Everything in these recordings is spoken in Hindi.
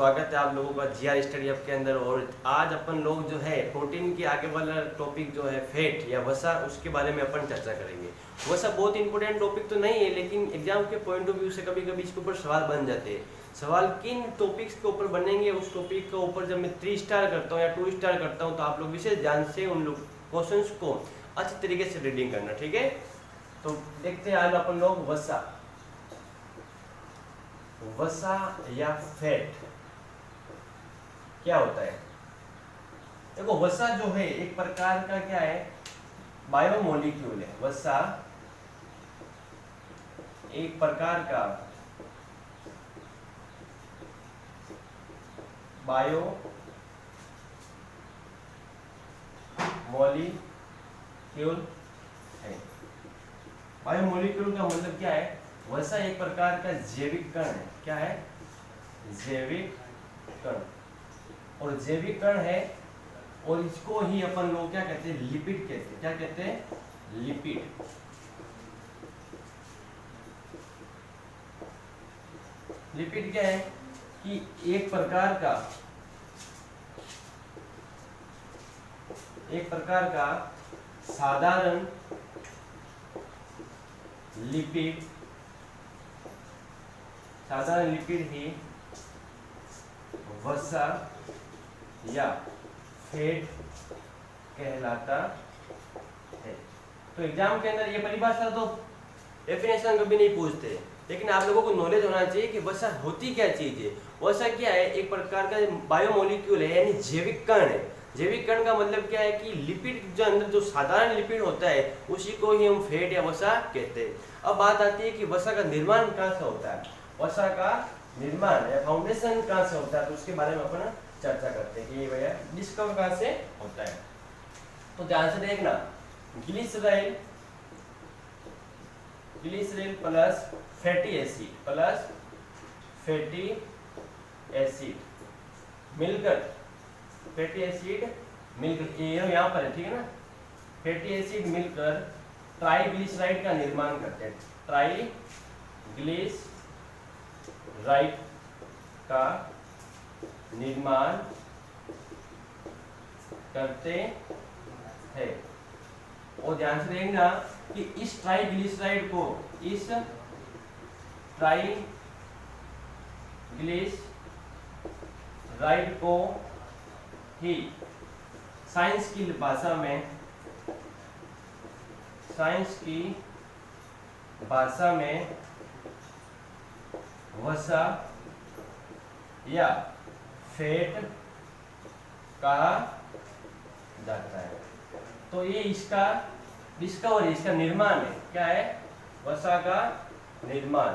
स्वागत है आप लोगों का जीआर स्टडी हब के अंदर। और आज अपन लोग जो है प्रोटीन के आगे वाला टॉपिक जो है फैट या वसा, उसके बारे में अपन चर्चा करेंगे। वसा बहुत इंपॉर्टेंट टॉपिक तो नहीं है, लेकिन एग्जाम के पॉइंट ऑफ व्यू से कभी कभी इसके ऊपर सवाल बन जाते हैं। सवाल किन टॉपिक्स के ऊपर बनेंगे, उस टॉपिक के ऊपर जब मैं 3 स्टार करता हूँ या 2 स्टार करता हूँ तो आप लोग विशेष ध्यान से उन लोग क्वेश्चंस को अच्छी तरीके से रीडिंग करना, ठीक है। तो देखते हैं आज अपन लोग वसा या फैट क्या होता है। देखो, वसा जो है एक प्रकार का क्या है, बायोमोलिक्यूल है। वसा एक प्रकार का बायोमोलिक्यूल है। बायोमोलिक्यूल का मतलब क्या है, वसा एक प्रकार का जैविक कण है। क्या है? जैविक कण। और जैविक कण है, और इसको ही अपन लोग क्या कहते हैं, लिपिड कहते हैं। क्या कहते हैं? लिपिड। लिपिड क्या है कि एक प्रकार का साधारण लिपिड ही वसा या फैट कहलाता है। तो एग्जाम के अंदर ये परिभाषा तो डेफिनेशन कभी नहीं पूछते, लेकिन आप लोगों को नॉलेज होना चाहिए कि वसा होती क्या चीज है। वसा क्या है, एक प्रकार का बायोमोलिक्यूल है, यानी जैविक कण है। जैविक कण का मतलब क्या है कि लिपिड जो अंदर जो साधारण लिपिड होता है उसी को ही हम फैट या वसा कहते हैं। अब बात आती है कि वसा का निर्माण कहाँ से होता है। वसा का निर्माण या फाउंडेशन कहाँ से होता है, तो उसके बारे में अपन चर्चा करते हैं कि ये भैया डिस्कवर कहाँ से होता है। तो ध्यान से देखना, ग्लिसरॉल प्लस फैटी एसिड मिलकर, फैटी एसिड मिलकर, ये यहाँ पर है, ठीक है ना। फैटी एसिड मिलकर ट्राइग्लिसराइड का निर्माण करते हैं। ट्राइग्लिसराइड का निर्माण करते हैं। और ध्यान से देखना कि इस ट्राइग्लिसराइड को ही साइंस की भाषा में वसा या फैट कहा जाता है। तो ये इसका निर्माण है। क्या है? वसा का निर्माण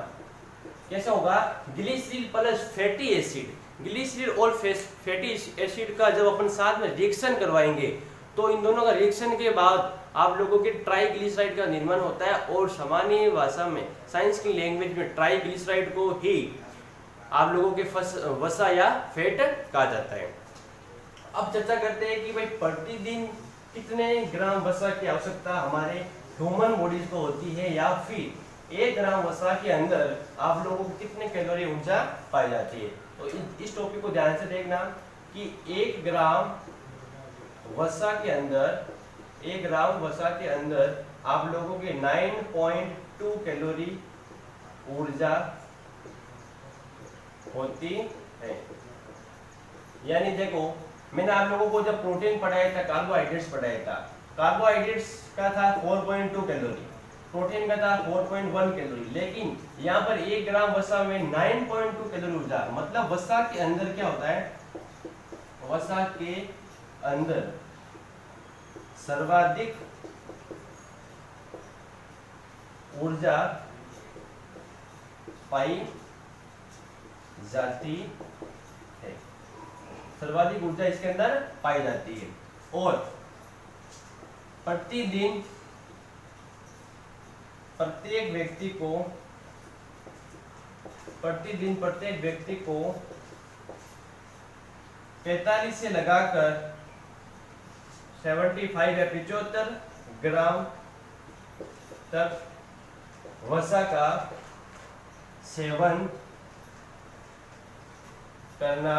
कैसे होगा? Glycerol plus fatty acid, glycerol और फैटी एसिड का जब अपन साथ में रिएक्शन करवाएंगे तो इन दोनों का रिएक्शन के बाद आप लोगों के ट्राइग्लिसराइड का निर्माण होता है। और सामान्य भाषा में, साइंस की लैंग्वेज में, ट्राइग्लिसराइड को ही आप लोगों के वसा या फैट कहा जाता है। अब चर्चा करते हैं कि भाई प्रतिदिन कितने ग्राम वसा की आवश्यकता हमारे ह्यूमन बॉडीज को होती है, या फिर 1 ग्राम वसा के अंदर आप लोगों को कितने कैलोरी ऊर्जा पाई जाती है। तो इस टॉपिक को ध्यान से देखना कि 1 ग्राम वसा के अंदर आप लोगों के 9.2 कैलोरी ऊर्जा होती है। यानी देखो, मैंने आप लोगों को जब प्रोटीन पढ़ाया था, कार्बोहाइड्रेट्स पढ़ाया था, कार्बोहाइड्रेट्स का था 4.2 कैलोरी, प्रोटीन का था 4.1 कैलोरी, लेकिन यहाँ पर 1 ग्राम वसा में 9.2 कैलोरी ऊर्जा। मतलब वसा के अंदर क्या होता है, वसा के अंदर सर्वाधिक ऊर्जा पाई जाती है। सर्वाधिक ऊर्जा इसके अंदर पाई जाती है। और प्रतिदिन प्रत्येक व्यक्ति को 45 से लगाकर 75 या 75 ग्राम तक वसा का सेवन करना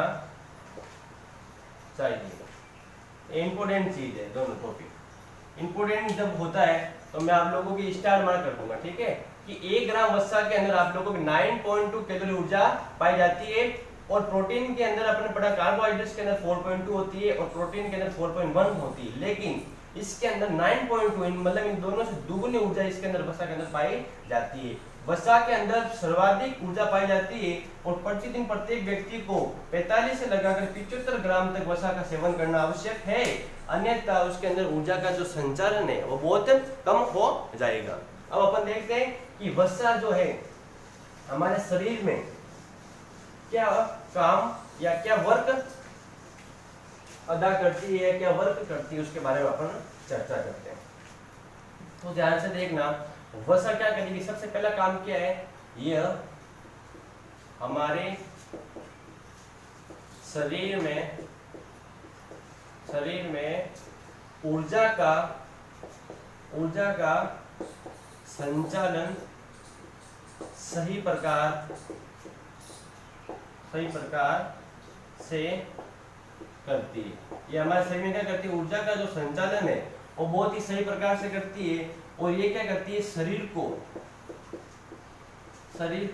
चाहिए। इंपोर्टेंट चीज है दोनों टॉपिक। इंपोर्टेंट जब होता है तो मैं आप लोगों की स्टार मार्क कर दूंगा, ठीक है, कि 1 ग्राम वसा के अंदर आप लोगों को 9.2 कैलोरी ऊर्जा पाई जाती है, और प्रोटीन के अंदर अपने पढ़ा कार्बोहाइड्रेट्स के अंदर 4.2 होती है और प्रोटीन के अंदर 4.1 होती है, लेकिन इसके अंदर 9.2 मतलब इन दोनों से दुगनी ऊर्जा इसके अंदर वसा के अंदर पाई जाती है। वसा के अंदर सर्वाधिक ऊर्जा पाई जाती है और प्रतिदिन प्रत्येक व्यक्ति को 45 से लगाकर 75 ग्राम तक वसा का सेवन करना आवश्यक है, अन्यथा उसके अंदर ऊर्जा का जो संचालन है वो बहुत कम हो जाएगा। अब अपन देखते हैं कि वसा जो है हमारे शरीर में क्या काम या क्या वर्क अदा करती है, क्या वर्क करती है, उसके बारे में अपन चर्चा करते हैं। तो ध्यान से देखना, वसा क्या करेगी, सबसे पहला काम क्या है, यह हमारे शरीर में ऊर्जा का संचालन सही प्रकार से करती है। ये हमारे शरीर में क्या करती है, ऊर्जा का जो संचालन है वो बहुत ही सही प्रकार से करती है, और ये क्या करती है, शरीर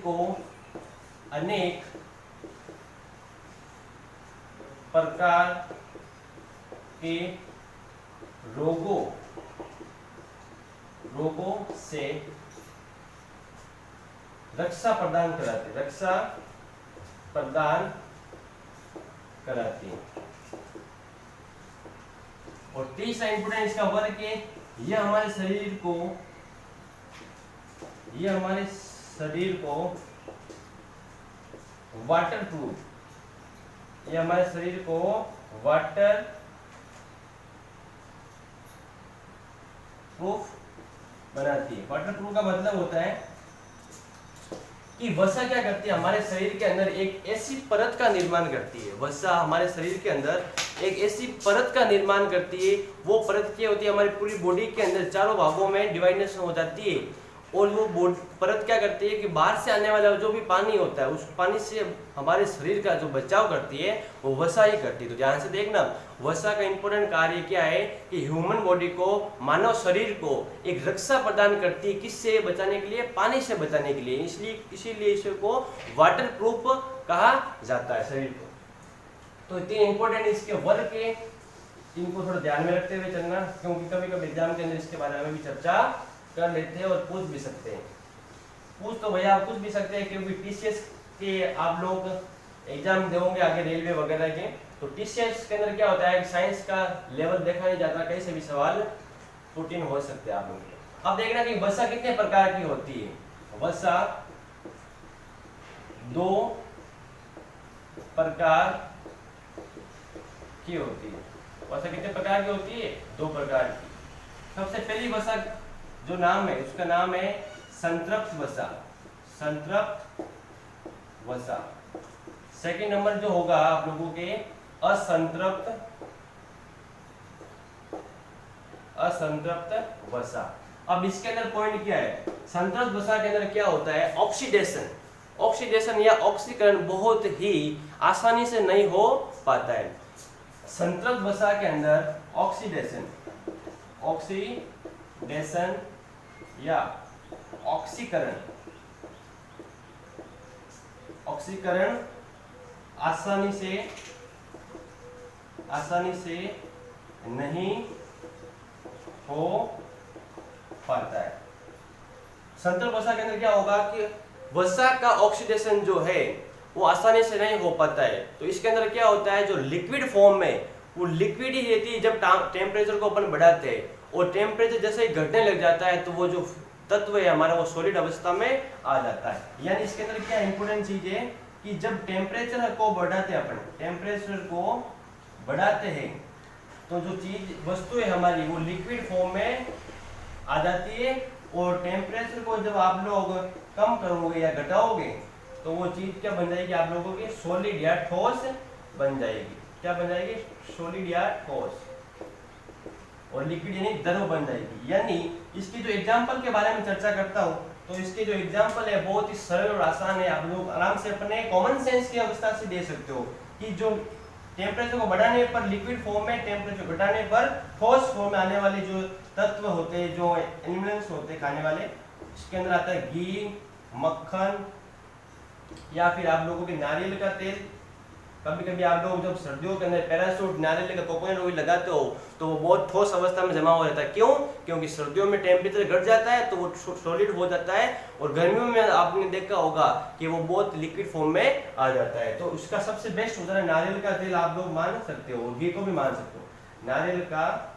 को अनेक प्रकार के रोगों से रक्षा प्रदान कराती है। और तीसरा इंपोर्टेंट इसका वर्क है, यह हमारे शरीर को वाटर प्रूफ बनाती है। वाटर प्रूफ का मतलब होता है कि वसा क्या करती है, हमारे शरीर के अंदर एक ऐसी परत का निर्माण करती है। वसा हमारे शरीर के अंदर एक ऐसी परत का निर्माण करती है, वो परत क्या होती है, हमारी पूरी बॉडी के अंदर चारों भागों में डिवाइडेशन हो जाती है, और वो परत क्या करती है कि बाहर से आने वाला जो भी पानी होता है उस पानी से हमारे शरीर का जो बचाव करती है वो वसा ही करती है। तो ध्यान से देखना, वसा का इंपॉर्टेंट कार्य क्या है कि ह्यूमन बॉडी को, मानव शरीर को एक रक्षा प्रदान करती है, किससे बचाने के लिए, पानी से बचाने के लिए, इसीलिए इसको वाटर प्रूफ कहा जाता है शरीर को। तो इतने इंपॉर्टेंट इसके वर्क है, इनको थोड़ा ध्यान में रखते हुए चलना, क्योंकि कभी कभी एग्जाम के अंदर इसके बारे में भी चर्चा कर लेते हैं और पूछ भी सकते हैं। पूछ तो भैया आप पूछ भी सकते हैं, क्योंकि टीसीएस के आप लोग एग्जाम दोगे आगे रेलवे वगैरह के, तो टीसीएस के अंदर क्या होता है, साइंस का लेवल देखा नहीं जाता, कहीं से भी सवाल रूटीन हो सकते हैं आप लोगों के। अब देखना कि वसा कितने प्रकार की होती है। वसा 2 प्रकार की होती है। वसा कितने प्रकार की होती है, 2 प्रकार की। सबसे पहली वसा जो नाम है उसका नाम है संतृप्त वसा। सेकंड नंबर जो होगा आप लोगों के असंतृप्त वसा। अब इसके अंदर पॉइंट क्या है, संतृप्त वसा के अंदर क्या होता है, ऑक्सीडेशन या ऑक्सीकरण बहुत ही आसानी से नहीं हो पाता है। संतृप्त वसा के अंदर ऑक्सीडेशन या ऑक्सीकरण आसानी से नहीं हो पाता है। संतृप्त वसा के अंदर क्या होगा कि वसा का ऑक्सीडेशन जो है वो आसानी से नहीं हो पाता है, तो इसके अंदर क्या होता है, जो लिक्विड फॉर्म में वो लिक्विड ही रहती है। जब टेम्परेचर को अपन बढ़ाते हैं और टेम्परेचर जैसे ही घटने लग जाता है तो वो जो तत्व है हमारा वो सॉलिड अवस्था में आ जाता है। यानी इसके अंदर क्या इंपॉर्टेंट चीज है कि जब टेम्परेचर को बढ़ाते हैं अपन, टेम्परेचर को बढ़ाते हैं तो जो चीज वस्तु है हमारी वो लिक्विड फॉर्म में आ जाती है, और टेम्परेचर को जब आप लोग कम करोगे या घटाओगे तो वो चीज क्या बन जाएगी, आप लोगों की सॉलिड या ठोस बन जाएगी। क्या बन जाएगी, सॉलिड या ठोस, और लिक्विड यानी द्रव बन जाएगी। यानी इसकी जो एग्जांपल के बारे में चर्चा करता हूँ तो इसके जो एग्जाम्पल है बहुत ही सरल और आसान है, आप लोग आराम से अपने कॉमन सेंस की अवस्था से दे सकते हो कि जो टेम्परेचर को बढ़ाने पर लिक्विड फॉर्म में, टेम्परेचर घटाने पर ठोस फॉर्म में आने वाले जो तत्व होते हैं, जो एलिमेंट्स होते हैं खाने वाले, इसके अंदर आता है घी, मक्खन या फिर आप लोगों के नारियल का तेल। कभी कभी आप लोग जब सर्दियों के अंदर पैराशूट, नारियल का कोकोनट ऑयल लगाते हो तो वो बहुत ठोस अवस्था में जमा हो जाता है। क्यों? क्योंकि सर्दियों में टेम्परेचर घट जाता है तो वो सॉलिड हो जाता है, और गर्मियों में आपने देखा होगा कि वो बहुत लिक्विड फॉर्म में आ जाता है। तो उसका सबसे बेस्ट उदाहरण नारियल का तेल आप लोग मान सकते हो, घी को भी मान सकते हो। नारियल का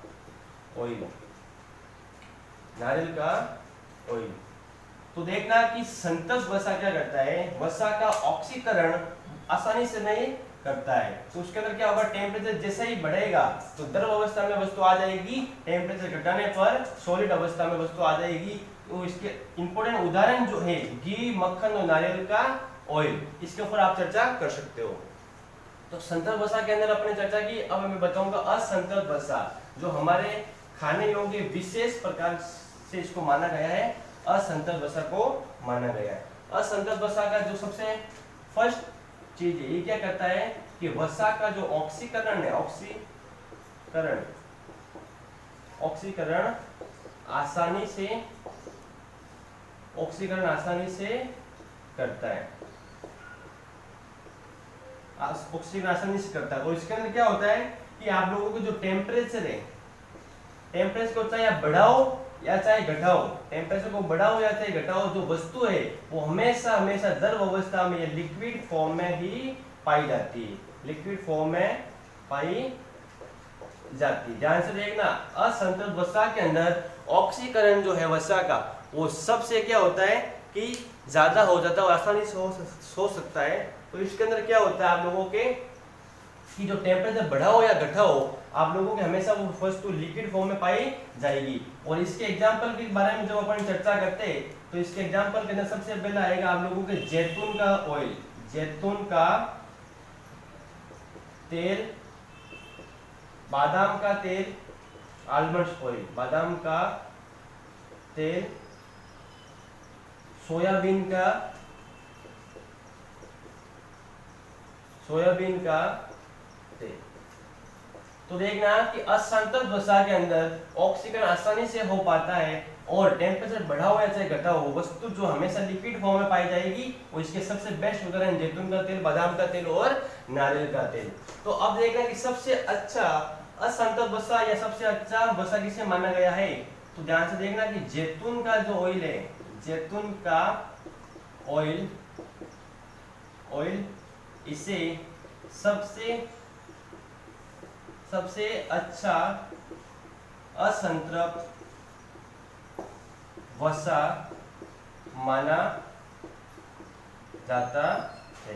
ऑयल, नारियल का ऑयल। तो देखना कि संतृप्त वसा क्या करता है, वसा का ऑक्सीकरण आसानी से नहीं करता है। तो उसके अंदर क्या होगा, टेम्परेचर जैसे ही बढ़ेगा तो द्रव अवस्था में वस्तु आ जाएगी, टेम्परेचर घटाने पर सॉलिड अवस्था में वस्तु आ जाएगी। तो इसके इंपॉर्टेंट उदाहरण जो है घी, मक्खन और नारियल का ऑयल, इसके ऊपर आप चर्चा कर सकते हो। तो संतृप्त वसा के अंदर अपने चर्चा की। अब मैं बताऊंगा असंतृप्त वसा, जो हमारे खाने योग्य विशेष प्रकार से इसको माना गया है, असंतृप्त वसा को माना गया है। असंतृप्त वसा का जो सबसे फर्स्ट चीज है, ये क्या करता है कि वसा का जो ऑक्सीकरण है, ऑक्सीकरण आसानी से करता है, ऑक्सीकरण आसानी से करता है। और इसके अंदर क्या होता है कि आप लोगों को जो टेम्परेचर है, टेम्परेचर को चाहे आप बढ़ाओ या चाहे घटाओ, टेम्परेचर को बढ़ाओ या चाहे घटाओ, जो वस्तु है वो हमेशा हमेशा द्रव अवस्था में या लिक्विड फॉर्म में ही पाई जाती है, लिक्विड फॉर्म में पाई जाती है। ध्यान से देखना, असंतृप्त वसा के अंदर ऑक्सीकरण जो है वसा का, वो सबसे क्या होता है कि ज्यादा हो जाता है और आसानी से हो सकता है। तो इसके अंदर क्या होता है आप लोगों के कि जो टेम्परेचर बढ़ाओ या घटाओ, आप लोगों के हमेशा वो वस्तु लिक्विड फॉर्म में पाई जाएगी। और इसके एग्जांपल के बारे में जब अपन चर्चा करते हैं तो इसके एग्जांपल के अंदर सबसे पहला आएगा आप लोगों के जैतून का ऑयल, जैतून का तेल, बादाम का तेल, आलमंड ऑयल, बादाम का तेल, सोयाबीन का तेल। तो देखना कि असंतृप्त वसा के अंदर ऑक्सीकरण आसानी से हो पाता है और टेम्परेचर बढ़ाओ या चाहे घटाओ, वस्तु जो हमेशा लिक्विड फॉर्म में पाई जाएगी। और इसके सबसे बेस्ट उदाहरण जैतून का तेल, बादाम का तेल और नारियल का तेल। तो अब देखना कि सबसे अच्छा असंतृप्त वसा या सबसे अच्छा वसा किसे माना गया है। तो ध्यान से देखना कि जैतून का जो ऑयल है, जैतून का ऑयल, इसे सबसे अच्छा असंतृप्त वसा माना जाता है।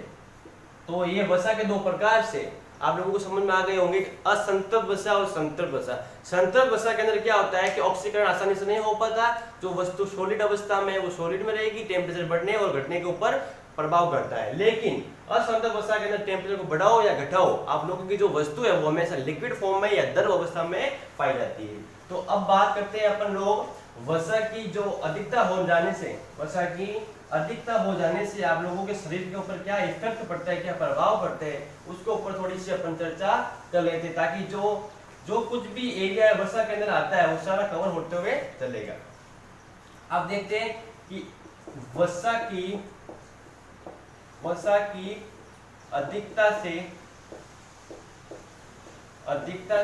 तो ये वसा के दो प्रकार से आप लोगों को समझ में आ गए होंगे, असंतृप्त वसा और संतृप्त वसा। संतृप्त वसा के अंदर क्या होता है कि ऑक्सीकरण आसानी से नहीं हो पाता, जो वस्तु सॉलिड अवस्था में है वो सॉलिड में रहेगी, टेम्परेचर बढ़ने और घटने के ऊपर प्रभाव करता है। लेकिन असंतृप्त वसा के अंदर टेम्परेचर को बढ़ाओ या घटाओ, आप लोगों की जो वस्तु है वो हमेशा लिक्विड फॉर्म में या द्रव अवस्था में पाई जाती है। तो अब बात करते हैं अपन लोग वसा की जो अधिकता हो जाने से, वसा की अधिकता हो जाने से आप लोगों के शरीर के ऊपर क्या इफेक्ट पड़ता है, क्या प्रभाव पड़ते हैं, उसके ऊपर थोड़ी सी अपन चर्चा कर लेते हैं, ताकि जो कुछ भी एरिया वसा के अंदर आता है वो सारा कवर होते हुए चलेगा। अब देखते हैं कि वसा की अधिकता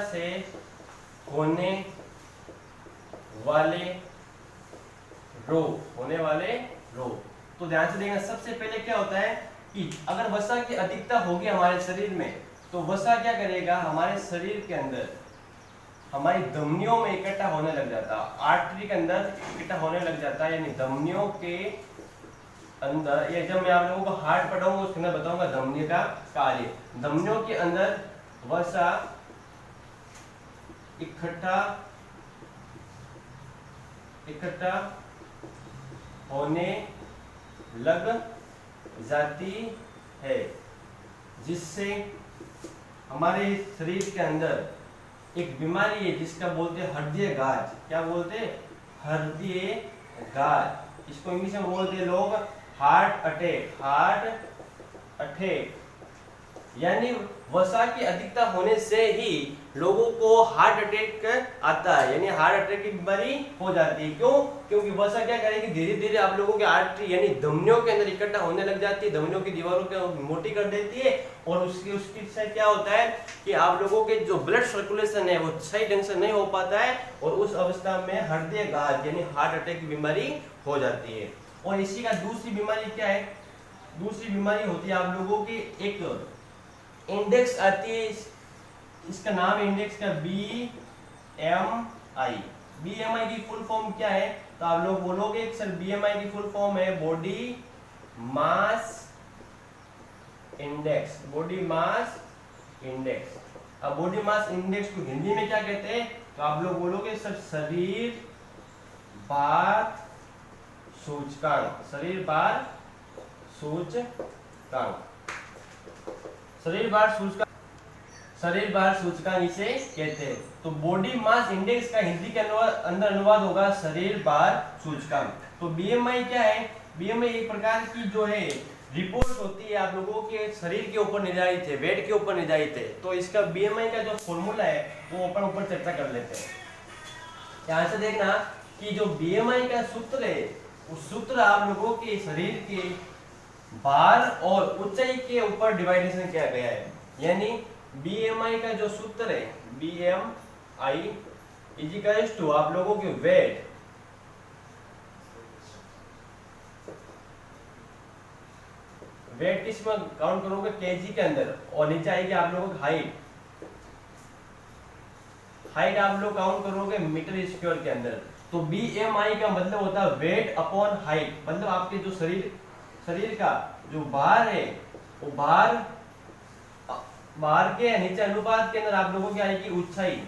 से होने वाले रोग। तो ध्यान से देखना, सबसे पहले क्या होता है कि अगर वसा की अधिकता होगी हमारे शरीर में, तो वसा क्या करेगा, हमारे शरीर के अंदर हमारी धमनियों में इकट्ठा होने लग जाता है, आर्टरी के अंदर इकट्ठा होने लग जाता है, यानी धमनियों के अंदर। ये जब मैं आप लोगों को हार्ट पढ़ाऊंगा उसके अंदर बताऊंगा धमनी का कार्य। धमनियों के अंदर वसा इकट्ठा होने लग जाती है, जिससे हमारे शरीर के अंदर एक बीमारी है जिसका बोलते हैं हृदय गाज। क्या बोलते हैं? हृदय गाज। इसको इंग्लिश में बोलते हैं लोग हार्ट अटैक, यानी वसा की अधिकता होने से ही लोगों को हार्ट अटैक आता है, यानी हार्ट अटैक की बीमारी हो जाती है। क्यों? क्योंकि वसा क्या करेगी, धीरे धीरे आप लोगों के आर्टरी यानी धमनियों के अंदर इकट्ठा होने लग जाती है, धमनियों की दीवारों को मोटी कर देती है, और उसकी से क्या होता है कि आप लोगों के जो ब्लड सर्कुलेशन है वो सही ढंग से नहीं हो पाता है, और उस अवस्था में हृदयाघात यानी हार्ट अटैक की बीमारी हो जाती है। और इसी का दूसरी बीमारी क्या है, दूसरी बीमारी होती है आप लोगों की एक इंडेक्स आती है, इसका नाम है इंडेक्स का BMI। BMI की फुल फॉर्म क्या है, तो आप लोग बोलोगे सर BMI की फुल फॉर्म है body mass index, body mass index. अब बॉडी मास इंडेक्स को हिंदी में क्या कहते हैं, तो आप लोग बोलोगे सर शरीर भार सूचकांक, शरीर भार सूचकांक, शरीर भार सूचकांक इसे कहते हैं। तो बॉडी मास इंडेक्स का हिंदी के अंदर अनुवाद होगा शरीर भार सूचकांक। तो BMI क्या है, BMI एक प्रकार की जो है रिपोर्ट होती है आप लोगों के शरीर के ऊपर निर्धारित है, वेट के ऊपर निर्धारित है। तो इसका BMI का जो फॉर्मूला है वो अपन ऊपर चर्चा कर लेते हैं। यहाँ से देखना कि जो BMI का सूत्र है, उस सूत्र आप लोगों के शरीर के भार और ऊंचाई के ऊपर डिवाइडेशन किया गया है, यानी BMI का जो सूत्र है BMI इजिकल्स टू आप लोगों के वेट किस में काउंट करोगे केजी के अंदर, और नीचे आएगी आप लोगों की हाइट आप लोग काउंट करोगे मीटर स्क्वायर के अंदर। तो BMI का मतलब होता है वेट अपॉन हाइट, मतलब आपके जो शरीर का जो भार है वो भार के नीचे अनुपात के अंदर आप लोगों की आएगी ऊंचाई,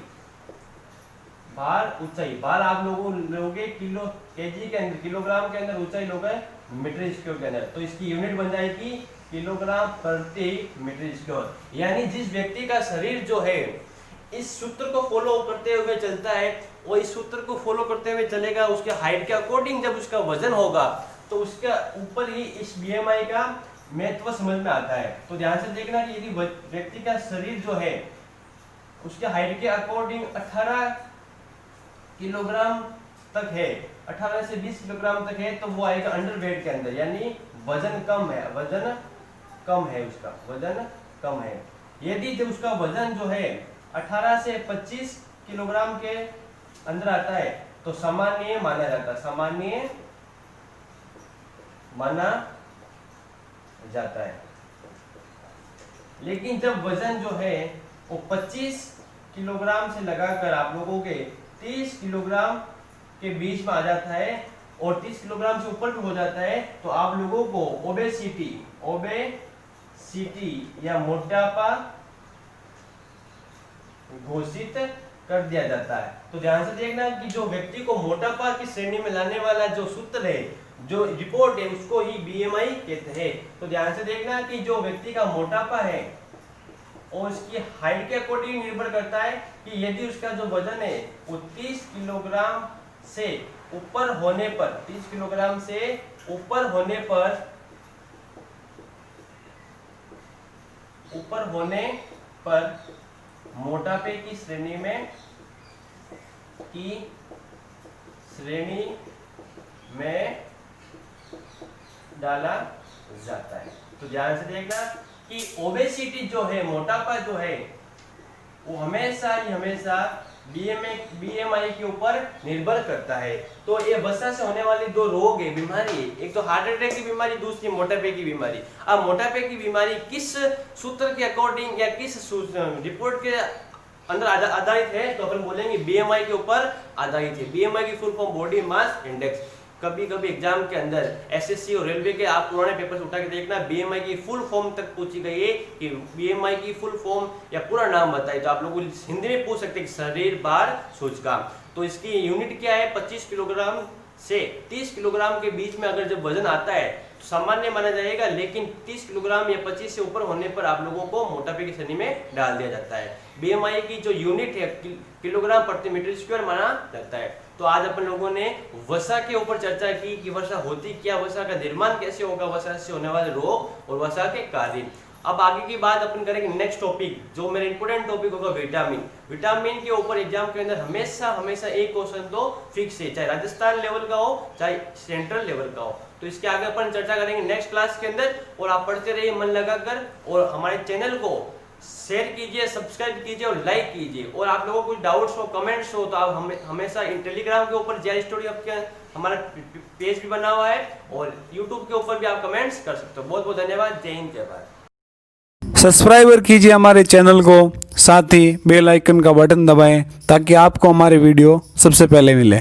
भार आप लोगों लोगे केजी के अंदर, किलोग्राम के अंदर, ऊंचाई लोगे मीटर स्क्वायर के अंदर। तो इसकी यूनिट बन जाएगी किलोग्राम प्रति मीटर स्क्वायर। यानी जिस व्यक्ति का शरीर जो है इस सूत्र को फॉलो करते हुए चलता है, वो इस सूत्र को फॉलो करते हुए चलेगा, उसके हाइट के अकॉर्डिंग जब उसका वजन होगा तो उसके ऊपर ही इस BMI का महत्व समझ में आता है। तो ध्यान से देखना कि यदि व्यक्ति का शरीर जो है उसके हाइट के अकॉर्डिंग 18 किलोग्राम तक है, 18 से 20 किलोग्राम तक है, तो वो आएगा अंडर वेट के अंदर, यानी वजन कम है, उसका वजन कम है। यदि जब उसका वजन जो है 18 से 25 किलोग्राम के अंदर आता है तो सामान्य माना जाता है। लेकिन जब वजन जो है वो 25 किलोग्राम से लगाकर आप लोगों के 30 किलोग्राम के बीच में आ जाता है और 30 किलोग्राम से ऊपर हो जाता है, तो आप लोगों को ओबेसिटी या मोटापा घोषित कर दिया जाता है। तो ध्यान से देखना कि जो व्यक्ति को मोटापा की श्रेणी में लाने वाला जो सूत्र है, जो रिपोर्ट है, उसको ही BMI कहते हैं। तो ध्यान से देखना कि जो व्यक्ति का मोटापा है और उसकी हाइट के अकॉर्डिंग निर्भर करता है कि यदि उसका जो वजन है वो 30 किलोग्राम से ऊपर होने पर, 30 किलोग्राम से ऊपर होने पर मोटापे की श्रेणी में डाला जाता है। तो ध्यान से देखना कि ओबेसिटी जो है, मोटापा जो है, वो हमेशा BMI के ऊपर निर्भर करता है। तो ये वसा से होने वाली दो रोग है, बीमारी, एक तो हार्ट अटैक की बीमारी, दूसरी मोटापे की बीमारी। अब मोटापे की बीमारी किस सूत्र के अकॉर्डिंग या किस रिपोर्ट के अंदर आधारित है, तो अपन बोलेंगे BMI के ऊपर आधारित है। BMI की full form body mass index. कभी एग्जाम के अंदर SSC और रेलवे के आप पुराने पेपर्स उठा के देखना, BMI की फुल फॉर्म तक पूछी गई है कि BMI की फुल फॉर्म या पूरा नाम बताइए, तो आप लोग हिंदी में पूछ सकते हैं शरीर भार सूचकांक। तो इसकी यूनिट क्या है, 25 किलोग्राम से 30 किलोग्राम के बीच में अगर जब वजन आता है तो सामान्य माना जाएगा, लेकिन 30 किलोग्राम या 25 से ऊपर होने पर आप लोगों को मोटापे की श्रेणी में डाल दिया जाता है। बीएमआई की जो यूनिट है किलोग्राम प्रति मीटर स्क्वायर माना जाता है। तो आज अपन लोगों ने वसा के ऊपर चर्चा की कि वसा होती क्या, वसा का निर्माण कैसे होगा, वसा से होने वाले रोग और वसा के कार्य। अब आगे की बात अपन करेंगे नेक्स्ट टॉपिक, जो मेरा इंपोर्टेंट टॉपिक होगा विटामिन। विटामिन के ऊपर एग्जाम के अंदर हमेशा एक क्वेश्चन तो फिक्स है, चाहे राजस्थान लेवल का हो चाहे सेंट्रल लेवल का हो। तो इसके आगे अपन चर्चा करेंगे नेक्स्ट क्लास के अंदर। और आप पढ़ते रहिए मन लगाकर, और हमारे चैनल को शेयर कीजिए, सब्सक्राइब कीजिए और लाइक कीजिए। और आप लोगों को कुछ डाउट्स हो, कमेंट्स हो, तो आप हमेशा टेलीग्राम के ऊपर जे स्टोरी आपके हमारा पेज भी बना हुआ है, और यूट्यूब के ऊपर भी आप कमेंट्स कर सकते हो। बहुत बहुत धन्यवाद। जय हिंद, जय भारत। सब्सक्राइबर कीजिए हमारे चैनल को, साथ ही बेल आइकन का बटन दबाएं ताकि आपको हमारे वीडियो सबसे पहले मिले।